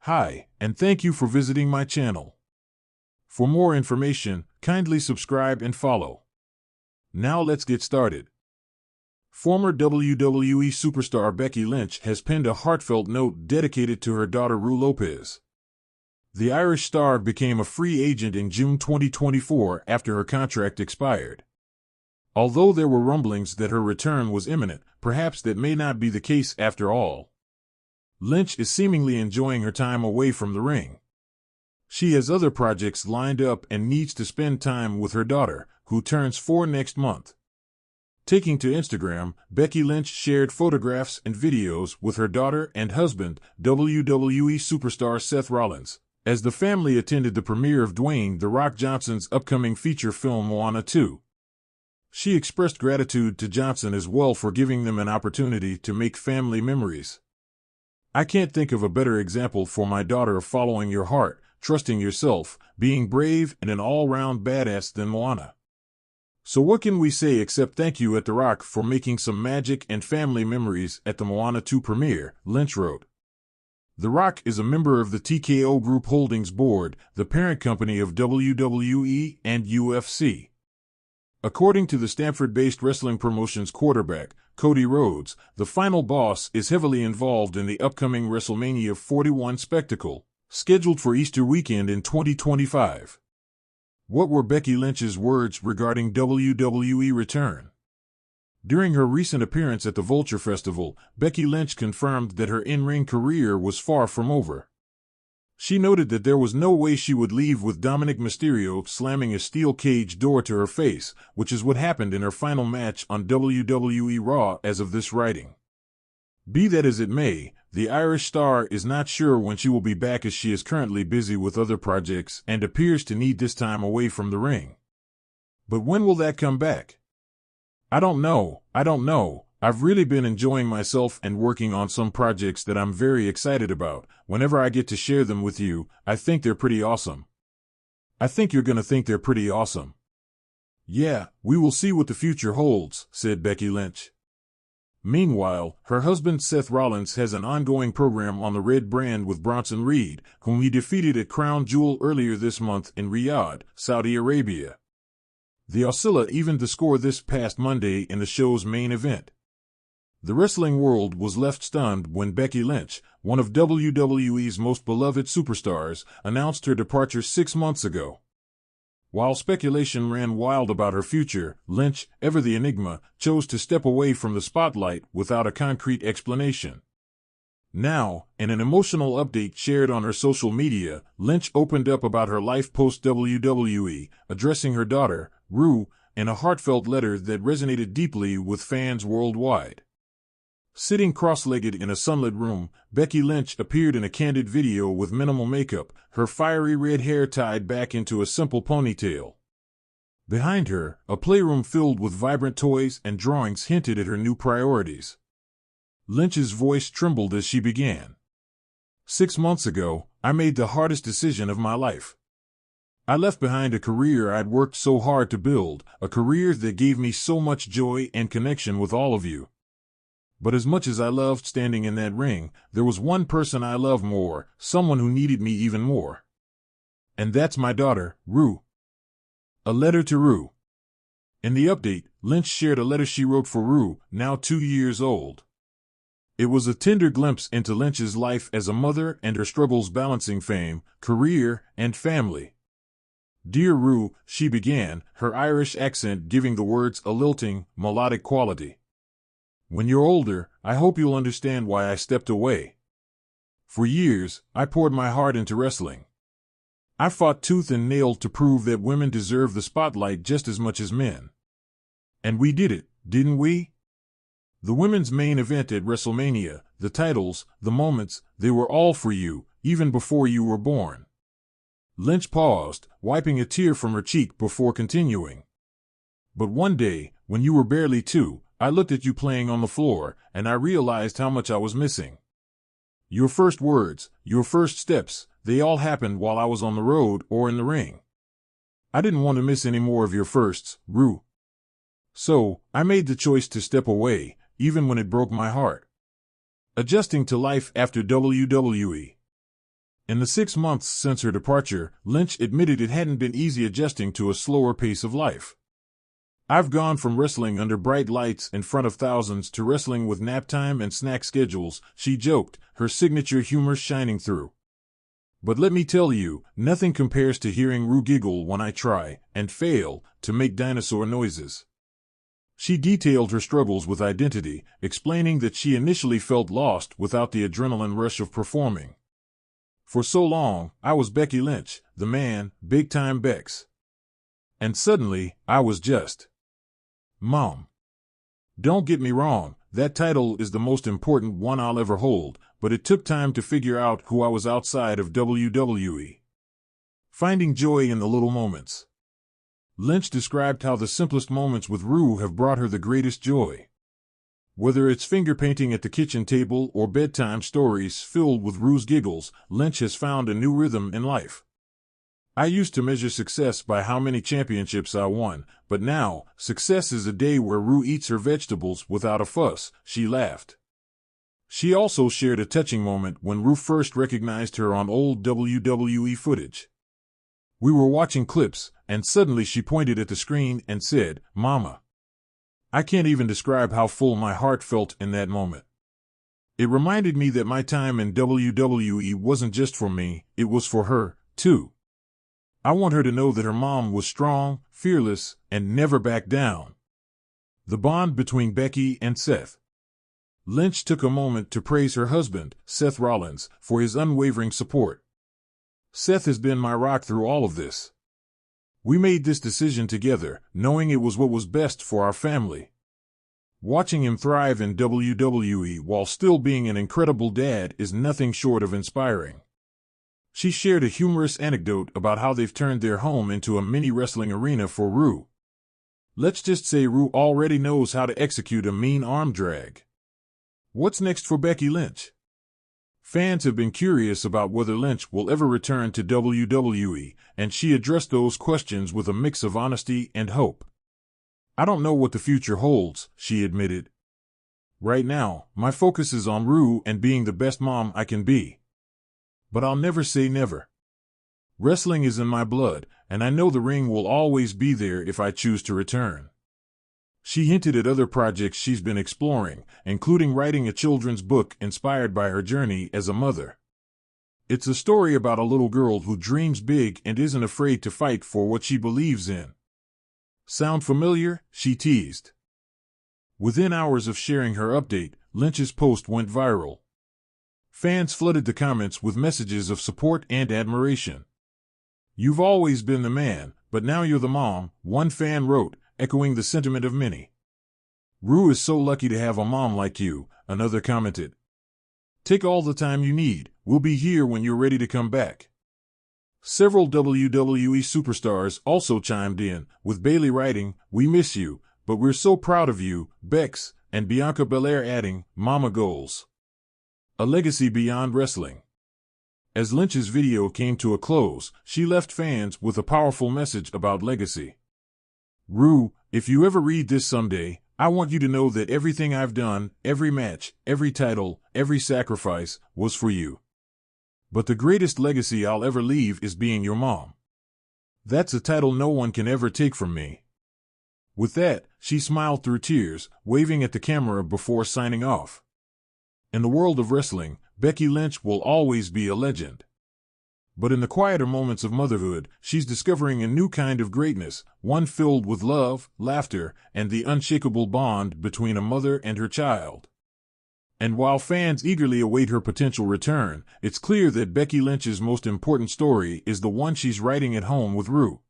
Hi, and thank you for visiting my channel. For more information, kindly subscribe and follow. Now let's get started. Former WWE superstar Becky Lynch has penned a heartfelt note dedicated to her daughter Rue Lopez. The Irish star became a free agent in June 2024 after her contract expired. Although there were rumblings that her return was imminent, perhaps that may not be the case after all. Lynch is seemingly enjoying her time away from the ring. She has other projects lined up and needs to spend time with her daughter, who turns 4 next month. Taking to Instagram, Becky Lynch shared photographs and videos with her daughter and husband, WWE superstar Seth Rollins, as the family attended the premiere of Dwayne "The Rock" Johnson's upcoming feature film Moana 2. She expressed gratitude to Johnson as well for giving them an opportunity to make family memories. "I can't think of a better example for my daughter of following your heart, trusting yourself, being brave, and an all-round badass than Moana. So what can we say except thank you at The Rock for making some magic and family memories at the Moana 2 premiere," Lynch wrote. The Rock is a member of the TKO Group Holdings board, the parent company of WWE and UFC. According to the Stamford-based wrestling promotions quarterback, Cody Rhodes, the final boss is heavily involved in the upcoming WrestleMania 41 spectacle, scheduled for Easter weekend in 2025. What were Becky Lynch's words regarding WWE return? During her recent appearance at the Vulture Festival, Becky Lynch confirmed that her in-ring career was far from over. She noted that there was no way she would leave with Dominic Mysterio slamming a steel cage door to her face, which is what happened in her final match on WWE Raw as of this writing. Be that as it may, the Irish star is not sure when she will be back as she is currently busy with other projects and appears to need this time away from the ring. But when will that come back? I don't know. I've really been enjoying myself and working on some projects that I'm very excited about. Whenever I get to share them with you, I think they're pretty awesome. I think you're gonna think they're pretty awesome. Yeah, we will see what the future holds, said Becky Lynch. Meanwhile, her husband Seth Rollins has an ongoing program on the Red brand with Bronson Reed, whom he defeated at Crown Jewel earlier this month in Riyadh, Saudi Arabia. The Oscilla evened the score this past Monday in the show's main event. The wrestling world was left stunned when Becky Lynch, one of WWE's most beloved superstars, announced her departure 6 months ago. While speculation ran wild about her future, Lynch, ever the enigma, chose to step away from the spotlight without a concrete explanation. Now, in an emotional update shared on her social media, Lynch opened up about her life post-WWE, addressing her daughter, Rue, in a heartfelt letter that resonated deeply with fans worldwide. Sitting cross-legged in a sunlit room, Becky Lynch appeared in a candid video with minimal makeup, her fiery red hair tied back into a simple ponytail. Behind her, a playroom filled with vibrant toys and drawings hinted at her new priorities. Lynch's voice trembled as she began. 6 months ago, I made the hardest decision of my life. I left behind a career I'd worked so hard to build, a career that gave me so much joy and connection with all of you. But as much as I loved standing in that ring, there was one person I loved more, someone who needed me even more. And that's my daughter, Rue. A letter to Rue. In the update, Lynch shared a letter she wrote for Rue, now 2 years old. It was a tender glimpse into Lynch's life as a mother and her struggles balancing fame, career, and family. Dear Rue, she began, her Irish accent giving the words a lilting, melodic quality. When you're older, I hope you'll understand why I stepped away. For years, I poured my heart into wrestling. I fought tooth and nail to prove that women deserve the spotlight just as much as men. And we did it, didn't we? The women's main event at WrestleMania, the titles, the moments, they were all for you, even before you were born. Lynch paused, wiping a tear from her cheek before continuing. But one day, when you were barely 2, I looked at you playing on the floor, and I realized how much I was missing. Your first words, your first steps, they all happened while I was on the road or in the ring. I didn't want to miss any more of your firsts, Rue. So, I made the choice to step away, even when it broke my heart. Adjusting to life after WWE. In the 6 months since her departure, Lynch admitted it hadn't been easy adjusting to a slower pace of life. "I've gone from wrestling under bright lights in front of thousands to wrestling with nap time and snack schedules," she joked, her signature humor shining through. "But let me tell you, nothing compares to hearing Rue giggle when I try, and fail, to make dinosaur noises." She detailed her struggles with identity, explaining that she initially felt lost without the adrenaline rush of performing. "For so long, I was Becky Lynch, the man, big-time Bex. And suddenly, I was just Mom. Don't get me wrong, that title is the most important one I'll ever hold, but it took time to figure out who I was outside of WWE. Finding joy in the little moments." Lynch described how the simplest moments with Rue have brought her the greatest joy. Whether it's finger painting at the kitchen table or bedtime stories filled with Rue's giggles, Lynch has found a new rhythm in life. "I used to measure success by how many championships I won, but now, success is a day where Rue eats her vegetables without a fuss," she laughed. She also shared a touching moment when Rue first recognized her on old WWE footage. "We were watching clips, and suddenly she pointed at the screen and said, 'Mama.' I can't even describe how full my heart felt in that moment. It reminded me that my time in WWE wasn't just for me, it was for her, too. I want her to know that her mom was strong, fearless, and never backed down." The bond between Becky and Seth. Lynch took a moment to praise her husband, Seth Rollins, for his unwavering support. "Seth has been my rock through all of this. We made this decision together, knowing it was what was best for our family. Watching him thrive in WWE while still being an incredible dad is nothing short of inspiring." She shared a humorous anecdote about how they've turned their home into a mini wrestling arena for Rue. "Let's just say Rue already knows how to execute a mean arm drag." What's next for Becky Lynch? Fans have been curious about whether Lynch will ever return to WWE, and she addressed those questions with a mix of honesty and hope. "I don't know what the future holds," she admitted. "Right now, my focus is on Rue and being the best mom I can be. But I'll never say never. Wrestling is in my blood, and I know the ring will always be there if I choose to return." She hinted at other projects she's been exploring, including writing a children's book inspired by her journey as a mother. It's a story about a little girl who dreams big and isn't afraid to fight for what she believes in. "Sound familiar?" she teased. Within hours of sharing her update, Lynch's post went viral. Fans flooded the comments with messages of support and admiration. "You've always been the man, but now you're the mom," one fan wrote, echoing the sentiment of many. "Rue is so lucky to have a mom like you," another commented. "Take all the time you need, we'll be here when you're ready to come back." Several WWE superstars also chimed in, with Bayley writing, "We miss you, but we're so proud of you, Bex," and Bianca Belair adding, "Mama goals. A legacy beyond wrestling." As Lynch's video came to a close, she left fans with a powerful message about legacy. "Rue, if you ever read this someday, I want you to know that everything I've done, every match, every title, every sacrifice, was for you. But the greatest legacy I'll ever leave is being your mom. That's a title no one can ever take from me." With that, she smiled through tears, waving at the camera before signing off. In the world of wrestling, Becky Lynch will always be a legend. But in the quieter moments of motherhood, she's discovering a new kind of greatness, one filled with love, laughter, and the unshakable bond between a mother and her child. And while fans eagerly await her potential return, it's clear that Becky Lynch's most important story is the one she's writing at home with Rue.